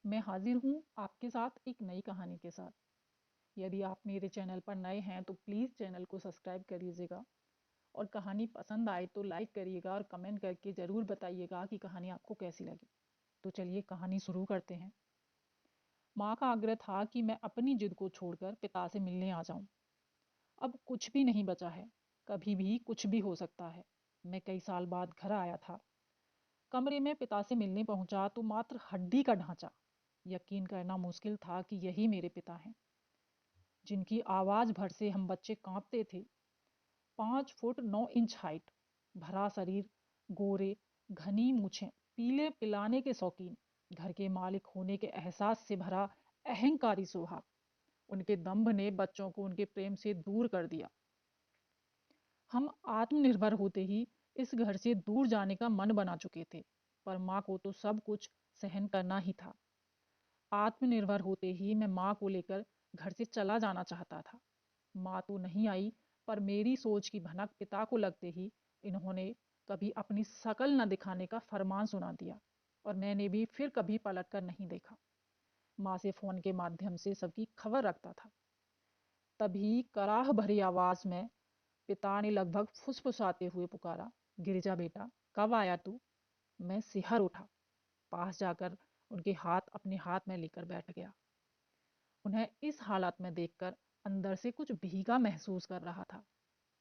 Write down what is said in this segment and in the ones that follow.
मैं हाजिर हूँ आपके साथ एक नई कहानी के साथ। यदि आप मेरे चैनल पर नए हैं तो प्लीज़ चैनल को सब्सक्राइब कर लीजिएगा और कहानी पसंद आए तो लाइक करिएगा और कमेंट करके ज़रूर बताइएगा कि कहानी आपको कैसी लगी। तो चलिए कहानी शुरू करते हैं। माँ का आग्रह था कि मैं अपनी जिद को छोड़कर पिता से मिलने आ जाऊं। अब कुछ भी नहीं बचा है, कभी भी कुछ भी हो सकता है। मैं कई साल बाद घर आया था। कमरे में पिता से मिलने पहुंचा तो मात्र हड्डी का ढांचा। यकीन करना मुश्किल था कि यही मेरे पिता हैं, जिनकी आवाज भर से हम बच्चे कांपते थे। 5 फुट 9 इंच हाइट, भरा शरीर, गोरे, घनी मूछें, पीले पिलाने के शौकीन, घर के मालिक होने के एहसास से भरा अहंकारी स्वभाव। उनके दंभ ने बच्चों को उनके प्रेम से दूर कर दिया। हम आत्मनिर्भर होते ही इस घर से दूर जाने का मन बना चुके थे, पर माँ को तो सब कुछ सहन करना ही था। आत्मनिर्भर होते ही मैं माँ को लेकर घर से चला जाना चाहता था। माँ तो नहीं आई, पर मेरी सोच की भनक पिता को लगते ही इन्होंने कभी अपनी शकल न दिखाने का फरमान सुना दिया और मैंने भी फिर कभी पलट कर नहीं देखा। माँ से फोन के माध्यम से सबकी खबर रखता था। तभी कराह भरी आवाज में पिता ने लगभग फुसफुसाते हुए पुकारा, गिरिजा बेटा, कब आया तू? मैं सिहर उठा, पास जाकर उनके हाथ अपने हाथ में लेकर बैठ गया। उन्हें इस हालत में देखकर अंदर से कुछ भीगा महसूस कर रहा था।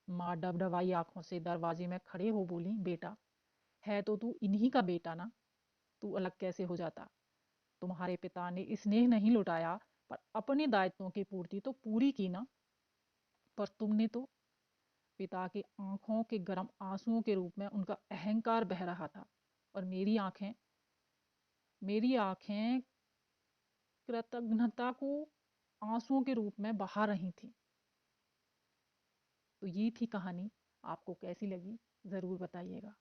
माँ डबडबाई आंखों से दरवाजे में खड़े हो बोली, बेटा, है तो तू इन्हीं का बेटा ना? तू अलग कैसे हो जाता? तुम्हारे पिता ने स्नेह नहीं लुटाया, पर अपने दायित्वों की पूर्ति तो पूरी की ना। पर तुमने तो। पिता की आंखों के गर्म आंसुओं के रूप में उनका अहंकार बह रहा था और मेरी आंखें कृतज्ञता को आंसुओं के रूप में बहा रही थी। तो ये थी कहानी। आपको कैसी लगी ज़रूर बताइएगा।